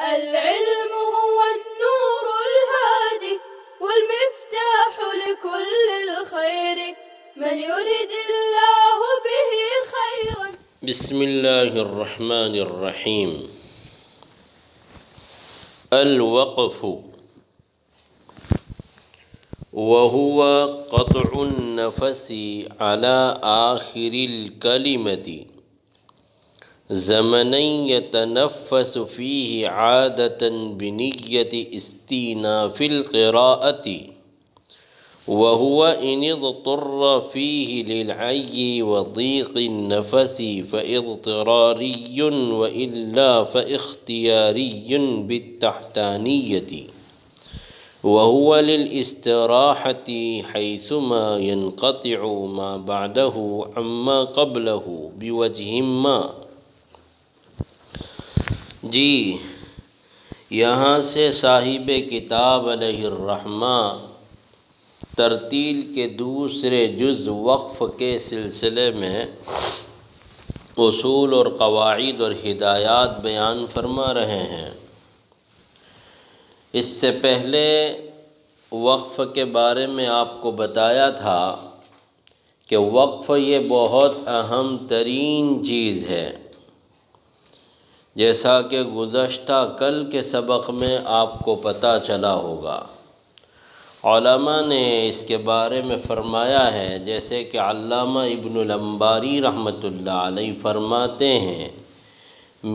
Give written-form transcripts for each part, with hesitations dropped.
العلم هو النور الهادي والمفتاح لكل الخير من يرد الله به خيرا. بسم اللہ الرحمن الرحیم. الوقف وهو قطع النفس على آخر الكلمة زمنا يتنفس فيه عادة بنية استئناف القراءة، وهو إن اضطر فيه للعي وضيق النفس فاضطراري وإلا فاختياري بالتحتانية، وهو للاستراحة حيثما ينقطع ما بعده عما قبله بوجه ما. جی یہاں سے صاحب کتاب علیہ الرحمہ ترتیل کے دوسرے جز وقف کے سلسلے میں اصول اور قواعد اور ہدایات بیان فرما رہے ہیں. اس سے پہلے وقف کے بارے میں آپ کو بتایا تھا کہ وقف یہ بہت اہم ترین چیز ہے، جیسا کہ گزشتہ کل کے سبق میں آپ کو پتہ چلا ہوگا. علماء نے اس کے بارے میں فرمایا ہے، جیسے کہ علامہ ابن الانباری رحمۃ اللہ علیہ فرماتے ہیں،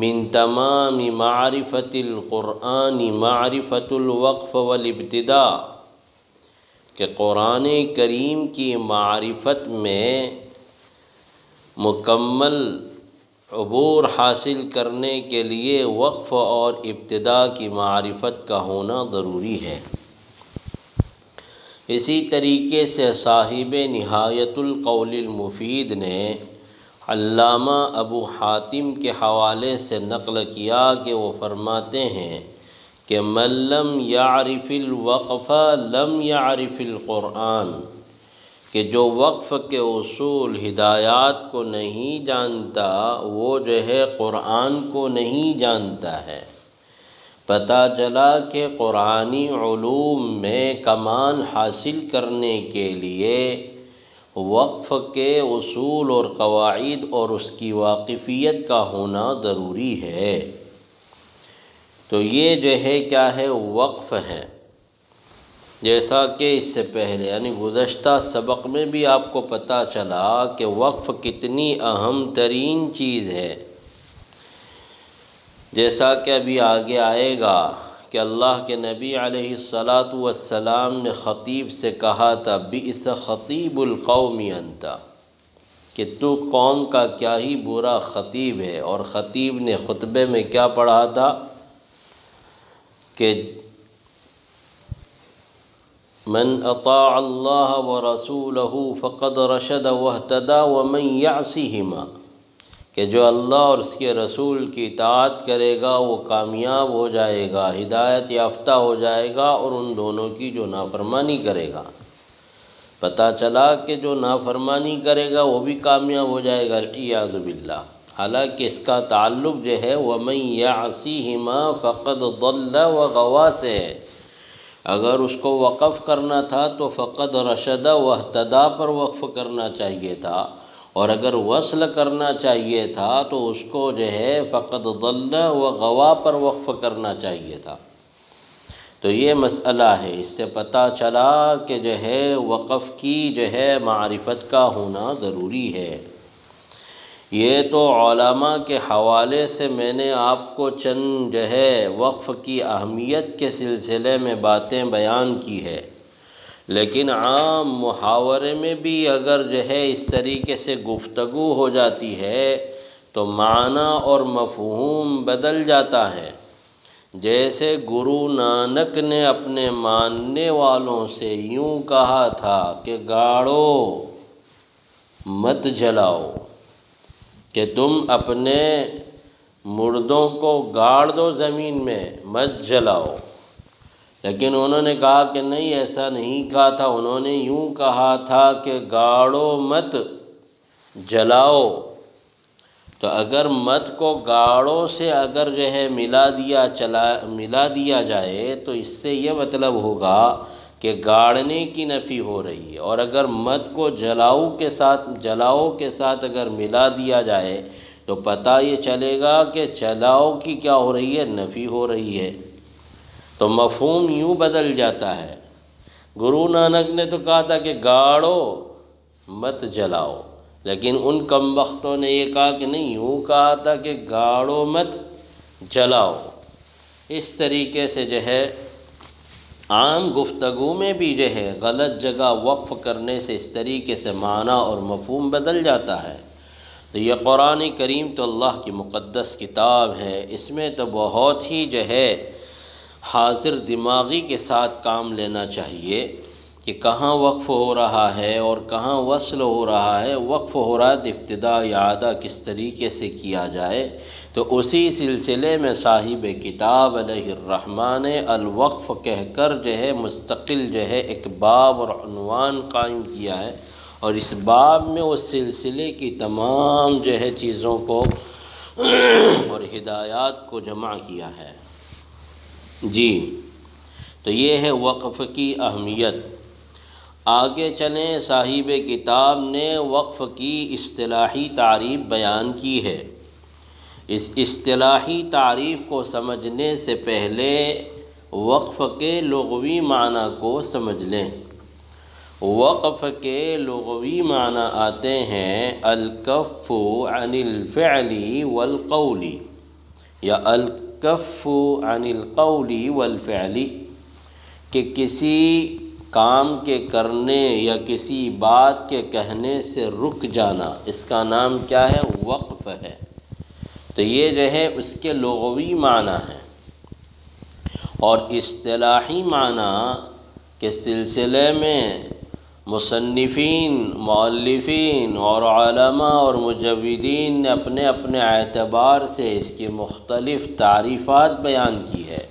من تمام معرفت القرآن معرفت الوقف والابتداء، کہ قرآن کریم کی معرفت میں مکمل عبور حاصل کرنے کے لیے وقف اور ابتداء کی معرفت کا ہونا ضروری ہے. اسی طریقے سے صاحب نہایت القول المفید نے علامہ ابو حاتم کے حوالے سے نقل کیا کہ وہ فرماتے ہیں کہ من لم یعرف الوقف لم یعرف القرآن، کہ جو وقف کے اصول ہدایات کو نہیں جانتا وہ جو ہے قرآن کو نہیں جانتا ہے. پتہ چلا کہ قرآنی علوم میں کمال حاصل کرنے کے لیے وقف کے اصول اور قواعد اور اس کی واقفیت کا ہونا ضروری ہے. تو یہ جو ہے کیا ہے، وقف ہے. جیسا کہ اس سے پہلے یعنی گزشتہ سبق میں بھی آپ کو پتہ چلا کہ وقف کتنی اہم ترین چیز ہے. جیسا کہ ابھی آگے آئے گا کہ اللہ کے نبی علیہ السلام نے خطیب سے کہا تھا، بئس خطیب القوم انت، کہ تو قوم کا کیا ہی برا خطیب ہے. اور خطیب نے خطبے میں کیا پڑھا تھا کہ من اطاع اللہ ورسولہ فقد رشد واہتدی ومن یعصہما، کہ جو اللہ اور اس کے رسول کی اطاعت کرے گا وہ کامیاب ہو جائے گا، ہدایت یافتہ ہو جائے گا، اور ان دونوں کی جو نافرمانی کرے گا. پتہ چلا کہ جو نافرمانی کرے گا وہ بھی کامیاب ہو جائے گا، والعیاذ باللہ. حالانکہ اس کا تعلق جو ہے وَمَن یعصِہما فقد ضل وغوا سے ہے. اگر اس کو وقف کرنا تھا تو فقد رشد واہتدی پر وقف کرنا چاہیے تھا، اور اگر وصل کرنا چاہیے تھا تو اس کو جو ہے فقد ضل وغوا پر وقف کرنا چاہیے تھا. تو یہ مسئلہ ہے. اس سے پتہ چلا کہ جو ہے وقف کی جو ہے معرفت کا ہونا ضروری ہے. یہ تو علماء کے حوالے سے میں نے آپ کو چند جو ہے وقف کی اہمیت کے سلسلے میں باتیں بیان کی ہے، لیکن عام محاورے میں بھی اگر جو ہے اس طریقے سے گفتگو ہو جاتی ہے تو معنی اور مفہوم بدل جاتا ہے. جیسے گرو نانک نے اپنے ماننے والوں سے یوں کہا تھا کہ گاڑو مت جلاؤ، کہ تم اپنے مردوں کو گاڑ دو زمین میں، مت جلاؤ. لیکن انہوں نے کہا کہ نہیں، ایسا نہیں کہا تھا. انہوں نے یوں کہا تھا کہ گاڑو مت جلاؤ. تو اگر مد کو گاڑوں سے اگر جو ہے ملا دیا جائے تو اس سے یہ مطلب ہوگا کہ گاڑنے کی نفی ہو رہی ہے، اور اگر مد کو جلاؤ کے ساتھ اگر ملا دیا جائے تو پتہ یہ چلے گا کہ جلاؤ کی کیا ہو رہی ہے، نفی ہو رہی ہے۔ تو مفہوم یوں بدل جاتا ہے۔ گرو نانک نے تو کہا تھا کہ گاڑو مت جلاؤ، لیکن ان کم بختوں نے یہ کہا کہ نہیں، یوں کہا تھا کہ گاڑو مت جلاؤ۔ اس طریقے سے جو ہے عام گفتگو میں بھی جو ہے غلط جگہ وقف کرنے سے اس طریقے سے معنی اور مفہوم بدل جاتا ہے۔ تو یہ قرآن کریم تو اللہ کی مقدس کتاب ہے، اس میں تو بہت ہی جو ہے حاضر دماغی کے ساتھ کام لینا چاہیے کہ کہاں وقف ہو رہا ہے اور کہاں وصل ہو رہا ہے۔ وقف ہو رہا ہے تو ابتدا اعادہ کس طریقے سے کیا جائے، تو اسی سلسلے میں صاحب کتاب علیہ الرحمٰن نے الوقف کہہ کر جو ہے مستقل جو ہے ایک باب اور عنوان قائم کیا ہے، اور اس باب میں اس سلسلے کی تمام جو ہے چیزوں کو اور ہدایات کو جمع کیا ہے۔ جی، تو یہ ہے وقف کی اہمیت۔ آگے چلیں، صاحب کتاب نے وقف کی اصطلاحی تعریف بیان کی ہے۔ اس اصطلاحی تعریف کو سمجھنے سے پہلے وقف کے لغوی معنی کو سمجھ لیں۔ وقف کے لغوی معنی آتے ہیں الکف عن الفعل والقول، یا الکف عن القول والفعل، کہ کسی کام کے کرنے یا کسی بات کے کہنے سے رک جانا، اس کا نام کیا ہے؟ وقف ہے۔ تو یہ جو ہے اس کے لغوی معنی ہے، اور اصطلاحی معنی کے سلسلے میں مصنفین، مؤلفین اور علماء اور مجودین نے اپنے اپنے اعتبار سے اس کی مختلف تعریفات بیان کی ہے۔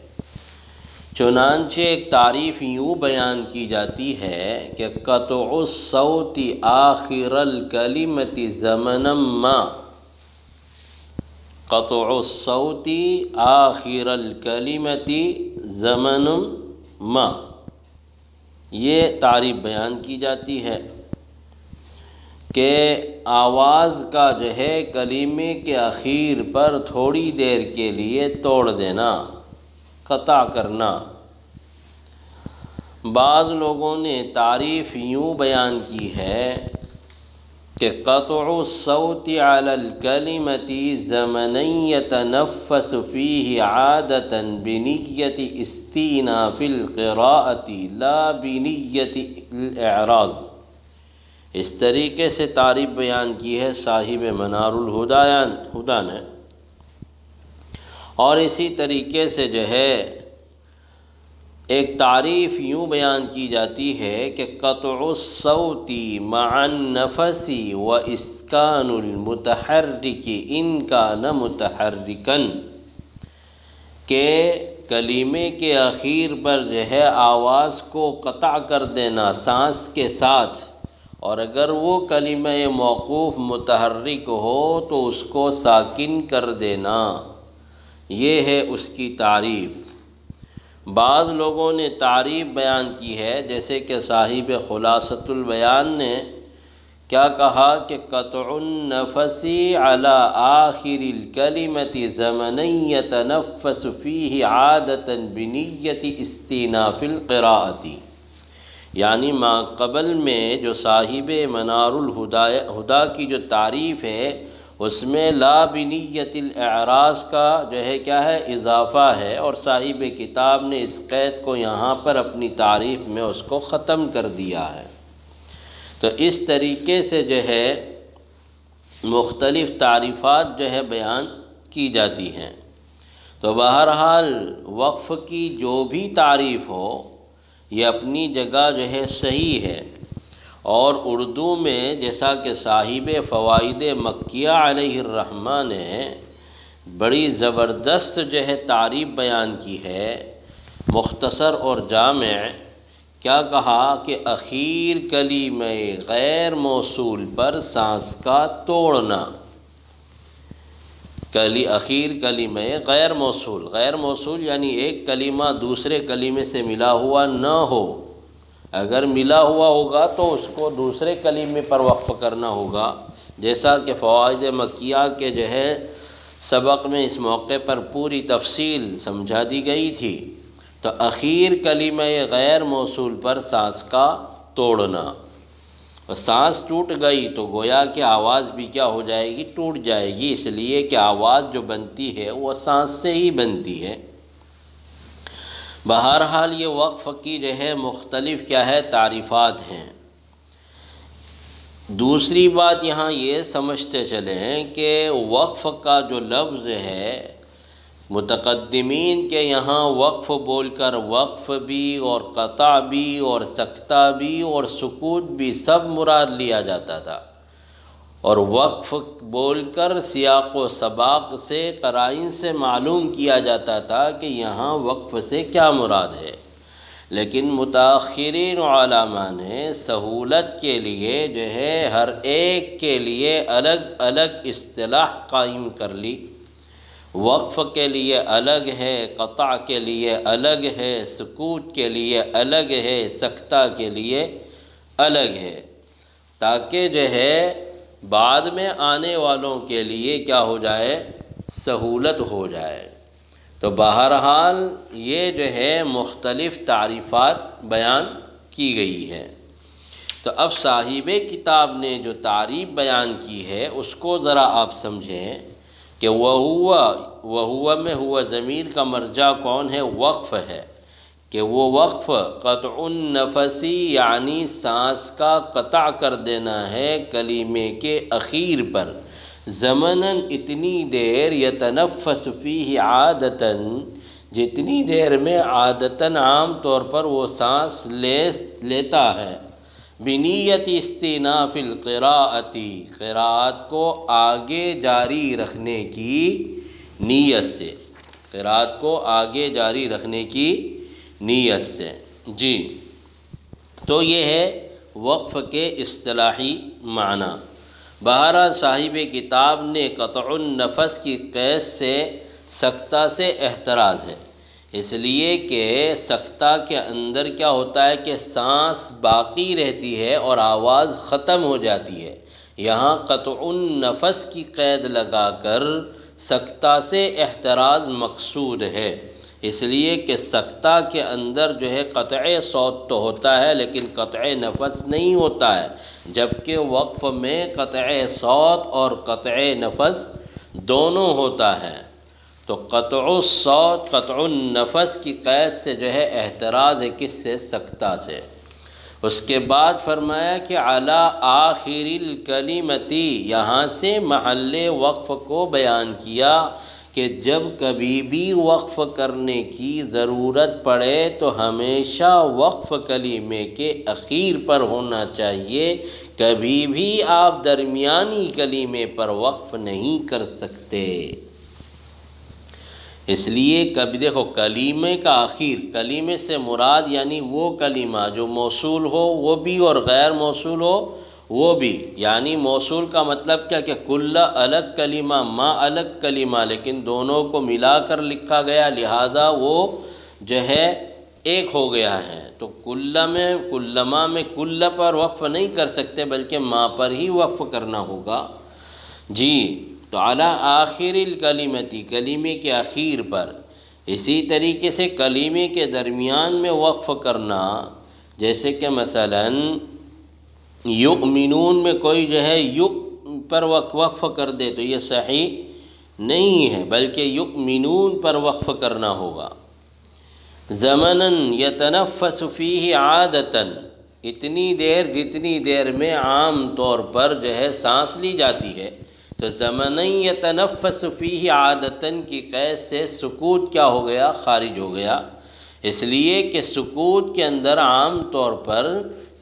چنانچہ ایک تعریف یوں بیان کی جاتی ہے کہ قطع الصوت آخر الکلمۃ زمنا ما، قطع الصوت آخر الکلمۃ زمنا ما، یہ تعریف بیان کی جاتی ہے کہ آواز کا جو ہے کلمے کے اخیر پر تھوڑی دیر کے لیے توڑ دینا، قطع کرنا۔ بعض لوگوں نے تعریف یوں بیان کی ہے کہ قطع الصوت علی الکلمۃ زمنا یتنفس فیہ عادۃ بنیۃ استئناف القراءۃ لا بنیۃ الاعراض۔ اس طریقے سے تعریف بیان کی ہے صاحب منار الہدیٰ نے۔ اور اسی طریقے سے جو ہے ایک تعریف یوں بیان کی جاتی ہے کہ قطع الصوت مع النفس و اسکان المتحرک ان کان متحرکا، کہ کلمے کے اخیر پر جو ہے آواز کو قطع کر دینا سانس کے ساتھ، اور اگر وہ کلمہ موقوف متحرک ہو تو اس کو ساکن کر دینا، یہ ہے اس کی تعریف۔ بعض لوگوں نے تعریف بیان کی ہے، جیسے کہ صاحب خلاصۃ البیان نے کیا کہا کہ قطع النفس علی آخر الکلمۃ زمنا یتنفس فیہ عادۃ بنیۃ استئناف القراءۃ، یعنی ما قبل میں جو صاحب منار الہدیٰ کی جو تعریف ہے اس میں لا بنیۃ الاعراض کا جو ہے کیا ہے؟ اضافہ ہے، اور صاحب کتاب نے اس قید کو یہاں پر اپنی تعریف میں اس کو ختم کر دیا ہے۔ تو اس طریقے سے جو ہے مختلف تعریفات جو ہے بیان کی جاتی ہیں۔ تو بہرحال وقف کی جو بھی تعریف ہو یہ اپنی جگہ جو ہے صحیح ہے، اور اردو میں جیسا کہ صاحب فوائد مکیہ علیہ الرحمٰ نے بڑی زبردست جو ہے تعریف بیان کی ہے، مختصر اور جامع، کیا کہا کہ اخیر کلمہ غیر موصول پر سانس کا توڑنا، اخیر کلمہ غیر موصول، غیر موصول یعنی ایک کلمہ دوسرے کلمے سے ملا ہوا نہ ہو، اگر ملا ہوا ہوگا تو اس کو دوسرے کلمے پر وقف کرنا ہوگا، جیسا کہ فوائد مکیہ کے جو ہے سبق میں اس موقع پر پوری تفصیل سمجھا دی گئی تھی۔ تو اخیر کلمہ غیر موصول پر سانس کا توڑنا، اور سانس ٹوٹ گئی تو گویا کہ آواز بھی کیا ہو جائے گی؟ ٹوٹ جائے گی، اس لیے کہ آواز جو بنتی ہے وہ سانس سے ہی بنتی ہے۔ بہرحال یہ وقف کی جو ہے مختلف کیا ہے؟ تعریفات ہیں۔ دوسری بات یہاں یہ سمجھتے چلیں کہ وقف کا جو لفظ ہے، متقدمین کے یہاں وقف بول کر وقف بھی اور قطع بھی اور سکتہ بھی اور سکوت بھی سب مراد لیا جاتا تھا، اور وقف بول کر سیاق و سباق سے قرائن سے معلوم کیا جاتا تھا کہ یہاں وقف سے کیا مراد ہے، لیکن متاخرین علماء نے سہولت کے لیے جو ہے ہر ایک کے لیے الگ الگ اصطلاح قائم کر لی۔ وقف کے لیے الگ ہے، قطع کے لیے الگ ہے، سکوت کے لیے الگ ہے، سکتہ کے لیے الگ ہے، تاکہ جو ہے بعد میں آنے والوں کے لیے کیا ہو جائے؟ سہولت ہو جائے۔ تو بہرحال یہ جو ہے مختلف تعریفات بیان کی گئی ہے۔ تو اب صاحب کتاب نے جو تعریف بیان کی ہے اس کو ذرا آپ سمجھیں کہ وہو میں ہوا ضمیر کا مرجع کون ہے؟ وقف ہے، کہ وہ وقف قطع النفسی یعنی سانس کا قطع کر دینا ہے کلمے کے اخیر پر، زمناً اتنی دیر، یتنفس فیہ عادتاً جتنی دیر میں عادتاً عام طور پر وہ سانس لیتا ہے، بنیت استئناف القراءۃ قراءت کو آگے جاری رکھنے کی نیت سے، قراءت کو آگے جاری رکھنے کی نیت سے۔ جی، تو یہ ہے وقف کے اصطلاحی معنی۔ بہرحال صاحب کتاب نے قطع النفس کی قید سے سکتہ سے احتراز ہے، اس لیے کہ سکتہ کے اندر کیا ہوتا ہے کہ سانس باقی رہتی ہے اور آواز ختم ہو جاتی ہے، یہاں قطع النفس کی قید لگا کر سکتہ سے احتراز مقصود ہے، اس لیے کہ سکتہ کے اندر جو ہے قطع صوت تو ہوتا ہے لیکن قطع نفس نہیں ہوتا ہے، جبکہ وقف میں قطع صوت اور قطع نفس دونوں ہوتا ہے۔ تو قطع الصوت، قطع النفس کی قید سے جو ہے احتراز ہے، کس سے؟ سکتہ سے۔ اس کے بعد فرمایا کہ علی آخر الکلمتی، یہاں سے محل وقف کو بیان کیا کہ جب کبھی بھی وقف کرنے کی ضرورت پڑے تو ہمیشہ وقف کلمے کے اخیر پر ہونا چاہیے، کبھی بھی آپ درمیانی کلمے پر وقف نہیں کر سکتے۔ اس لیے کبھی دیکھو کلمے کا اخیر، کلمے سے مراد یعنی وہ کلمہ جو موصول ہو وہ بھی اور غیر موصول ہو وہ بھی، یعنی موصول کا مطلب کیا کہ کل الگ کلمہ، ما الگ کلمہ، لیکن دونوں کو ملا کر لکھا گیا لہذا وہ جو ہے ایک ہو گیا ہے۔ تو کلما میں کل پر وقف نہیں کر سکتے بلکہ ما پر ہی وقف کرنا ہوگا۔ جی، تو علی آخر الکلمتی، کلمے کے اخیر پر۔ اسی طریقے سے کلمے کے درمیان میں وقف کرنا، جیسے کہ مثلاً یؤمنون میں کوئی جو ہے یؤ پر وقف کر دے تو یہ صحیح نہیں ہے، بلکہ یؤمنون پر وقف کرنا ہوگا۔ زمناً یتنفس فیہ عادتاً، اتنی دیر جتنی دیر میں عام طور پر جو ہے سانس لی جاتی ہے، تو زمناً یتنفس فیہ عادتاً کی قید سے سکوت کیا ہو گیا؟ خارج ہو گیا، اس لیے کہ سکوت کے اندر عام طور پر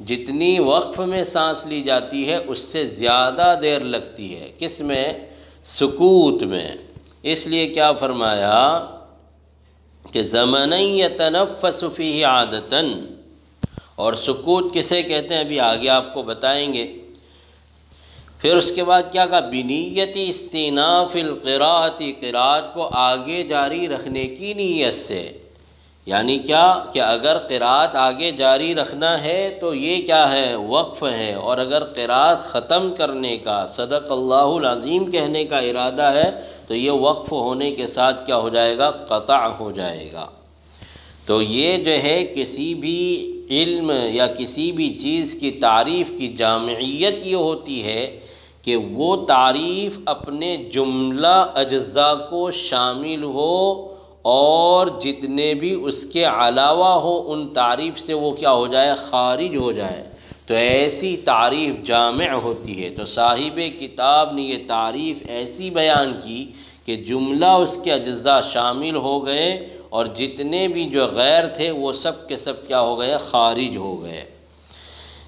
جتنی وقف میں سانس لی جاتی ہے اس سے زیادہ دیر لگتی ہے، کس میں؟ سکوت میں۔ اس لیے کیا فرمایا کہ زمناً یتنفس فیہ عادتاً، اور سکوت کسے کہتے ہیں ابھی آگے آپ کو بتائیں گے۔ پھر اس کے بعد کیا کہا؟ بنیت استیناف القراءۃ، قراءت کو آگے جاری رکھنے کی نیت سے۔ یعنی کیا کہ اگر قراءت آگے جاری رکھنا ہے تو یہ کیا ہے؟ وقف ہے، اور اگر قراءت ختم کرنے کا صدق اللہ العظیم کہنے کا ارادہ ہے تو یہ وقف ہونے کے ساتھ کیا ہو جائے گا؟ قطع ہو جائے گا۔ تو یہ جو ہے کسی بھی علم یا کسی بھی چیز کی تعریف کی جامعیت یہ ہوتی ہے کہ وہ تعریف اپنے جملہ اجزاء کو شامل ہو، اور جتنے بھی اس کے علاوہ ہو ان تعریف سے وہ کیا ہو جائے؟ خارج ہو جائے۔ تو ایسی تعریف جامع ہوتی ہے۔ تو صاحب کتاب نے یہ تعریف ایسی بیان کی کہ جملہ اس کے اجزاء شامل ہو گئے، اور جتنے بھی جو غیر تھے وہ سب کے سب کیا ہو گئے؟ خارج ہو گئے۔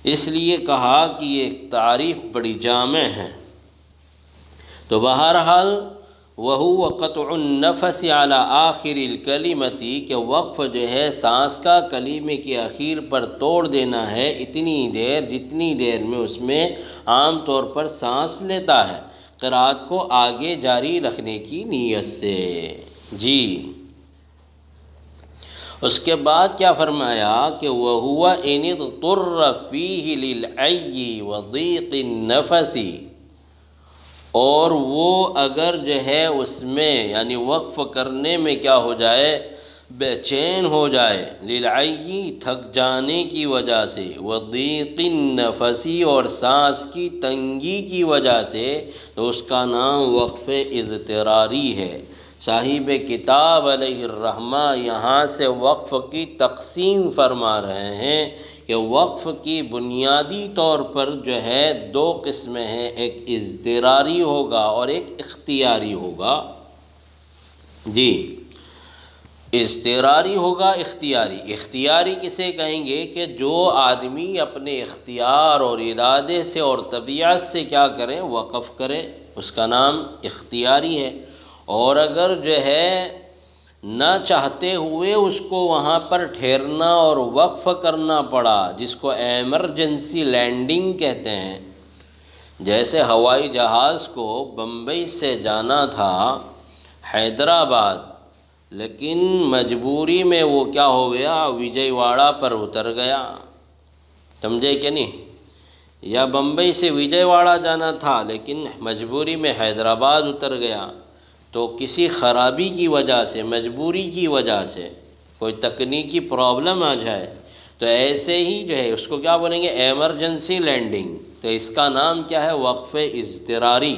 اس لیے کہا کہ یہ تعریف بڑی جامع ہے۔ تو بہرحال وَهُوَ قَطْعُ النَّفَسِ عَلَى آخِرِ الْكَلِمَةِ، کہ وقف جو ہے سانس کا کلمے کے اخیر پر توڑ دینا ہے اتنی دیر جتنی دیر میں اس میں عام طور پر سانس لیتا ہے، قراءت کو آگے جاری رکھنے کی نیت سے۔ جی اس کے بعد کیا فرمایا کہ وَهُوَ إِنِ اضْطُرَّ فِيهِ لِلْعَيِّ وَضِيقِ النَّفَسِ، اور وہ اگر جو ہے اس میں یعنی وقف کرنے میں کیا ہو جائے؟ بے چین ہو جائے، لِلْعَيِّ تھک جانے کی وجہ سے، وَضِيقِ النَّفَسِ اور سانس کی تنگی کی وجہ سے، تو اس کا نام وقف اضطراری ہے۔ صاحب کتاب علیہ الرحمہ یہاں سے وقف کی تقسیم فرما رہے ہیں کہ وقف کی بنیادی طور پر جو ہے دو قسمیں ہیں، ایک اضطراری ہوگا اور ایک اختیاری ہوگا۔ جی اضطراری ہوگا، اختیاری۔ اختیاری کسے کہیں گے؟ کہ جو آدمی اپنے اختیار اور ارادے سے اور طبیعت سے کیا کرے؟ وقف کرے، اس کا نام اختیاری ہے۔ اور اگر جو ہے نہ چاہتے ہوئے اس کو وہاں پر ٹھہرنا اور وقف کرنا پڑا، جس کو ایمرجنسی لینڈنگ کہتے ہیں، جیسے ہوائی جہاز کو بمبئی سے جانا تھا حیدرآباد، لیکن مجبوری میں وہ کیا ہو گیا؟ وجے واڑہ پر اتر گیا، سمجھے کہ نہیں؟ یا بمبئی سے وجے واڑہ جانا تھا لیکن مجبوری میں حیدرآباد اتر گیا، تو کسی خرابی کی وجہ سے، مجبوری کی وجہ سے کوئی تکنیکی پرابلم آ جائے تو ایسے ہی جو ہے اس کو کیا بولیں گے؟ Emergency landing. تو اس کا نام کیا ہے؟ وقف اضطراری۔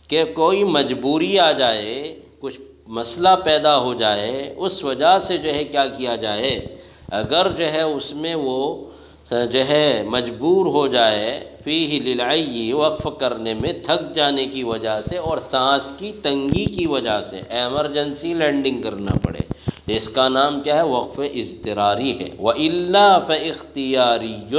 کہ کوئی مجبوری آ جائے، کچھ مسئلہ پیدا ہو جائے، اس وجہ سے جو ہے کیا کیا جائے؟ اگر جو ہے اس میں وہ جو ہے مجبور ہو جائے، فیہ للعی وقف کرنے میں تھک جانے کی وجہ سے اور سانس کی تنگی کی وجہ سے ایمرجنسی لینڈنگ کرنا پڑے، اس کا نام کیا ہے؟ وقف اضطراری ہے۔ وَإِلَّا فَإِخْتِيَارِيٌّ،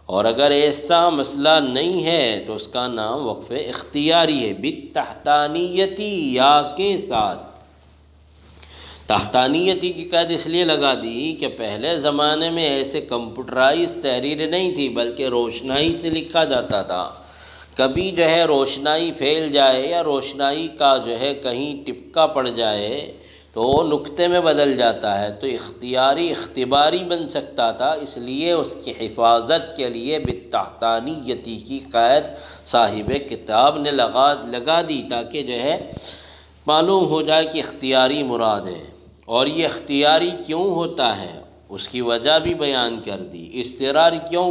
اور اگر ایسا مسئلہ نہیں ہے تو اس کا نام وقف اختیاری ہے، بالتحتانیتی یا کے ساتھ۔ تحتانیتی کی قید اس لیے لگا دی کہ پہلے زمانے میں ایسے کمپیوٹرائز تحریریں نہیں تھی، بلکہ روشنائی سے لکھا جاتا تھا۔ کبھی جو ہے روشنائی پھیل جائے یا روشنائی کا جو ہے کہیں ٹپکا پڑ جائے تو وہ نقطے میں بدل جاتا ہے، تو اختیاری اختباری بن سکتا تھا، اس لیے اس کی حفاظت کے لیے بالتحتانیتی کی قید صاحب کتاب نے لگا دی تاکہ جو ہے معلوم ہو جائے کہ اختیاری مراد ہے۔ اور یہ اختیاری کیوں ہوتا ہے اس کی وجہ بھی بیان کر دی۔ اضطراری کیوں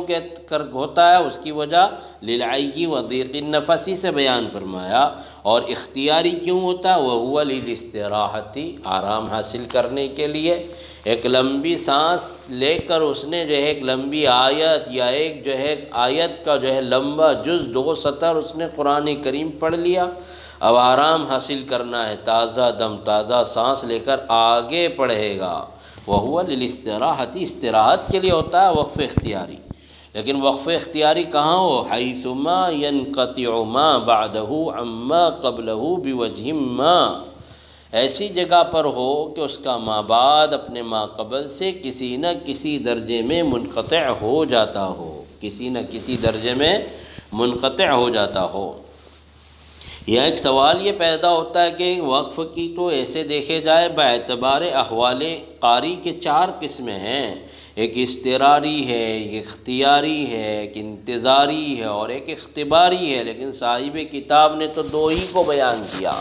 ہوتا ہے اس کی وجہ للعی وضیق النفس سے بیان فرمایا، اور اختیاری کیوں ہوتا ہے؟ وہو للاستراحت، آرام حاصل کرنے کے لیے۔ ایک لمبی سانس لے کر اس نے جو ہے ایک لمبی آیت یا ایک جو ہے آیت کا جو ہے لمبا جز 2 سطر اس نے قرآن کریم پڑھ لیا، اب آرام حاصل کرنا ہے، تازہ دم تازہ سانس لے کر آگے پڑھے گا۔ وَهُوَ لِلِاسْتِرَاحَةِ، استراحت کے لیے ہوتا ہے وقف اختیاری۔ لیکن وقف اختیاری کہاں ہو؟ حَيْثُ مَا يَنْقَطِعُ مَا بَعْدَهُ عَمَّا قَبْلَهُ بِوَجْهٍ مَا، ایسی جگہ پر ہو کہ اس کا ما بعد اپنے ما قبل سے کسی نہ کسی درجے میں منقطع ہو جاتا ہو، کسی نہ کسی درجے میں منقطع ہو جاتا ہو۔ یا ایک سوال یہ پیدا ہوتا ہے کہ وقف کی تو ایسے دیکھے جائے باعتبار احوال قاری کے 4 قسمیں ہیں، ایک اضطراری ہے، ایک اختیاری ہے، ایک انتظاری ہے اور ایک اختباری ہے، لیکن صاحب کتاب نے تو 2 ہی کو بیان کیا۔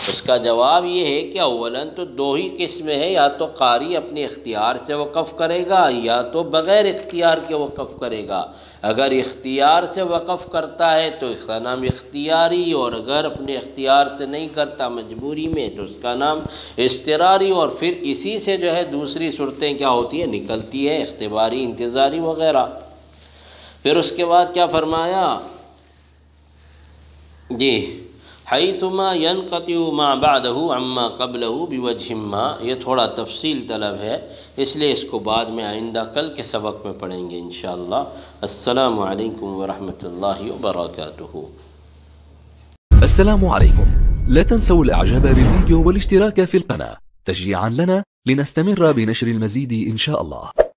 اس کا جواب یہ ہے کہ اولاً تو 2 ہی قسمیں ہیں، یا تو قاری اپنے اختیار سے وقف کرے گا یا تو بغیر اختیار کے وقف کرے گا۔ اگر اختیار سے وقف کرتا ہے تو اس کا نام اختیاری، اور اگر اپنے اختیار سے نہیں کرتا مجبوری میں تو اس کا نام اضطراری، اور پھر اسی سے جو ہے دوسری صورتیں کیا ہوتی ہے نکلتی ہے، اختباری، انتظاری وغیرہ۔ پھر اس کے بعد کیا فرمایا جی حیثما ينقطع ما بعده عما قبله بوجه ما، یہ تھوڑا تفصیل طلب ہے، اس لیے اس کو بعد میں آئندہ کل کے سبق میں پڑھیں گے انشاءاللہ۔ السلام علیکم ورحمۃ اللہ وبرکاتہ۔ السلام عليكم، لا تنسوا الاعجاب بالفيديو والاشتراك في القناة تشجيعا لنا لنستمر بنشر المزيد إن شاء الله.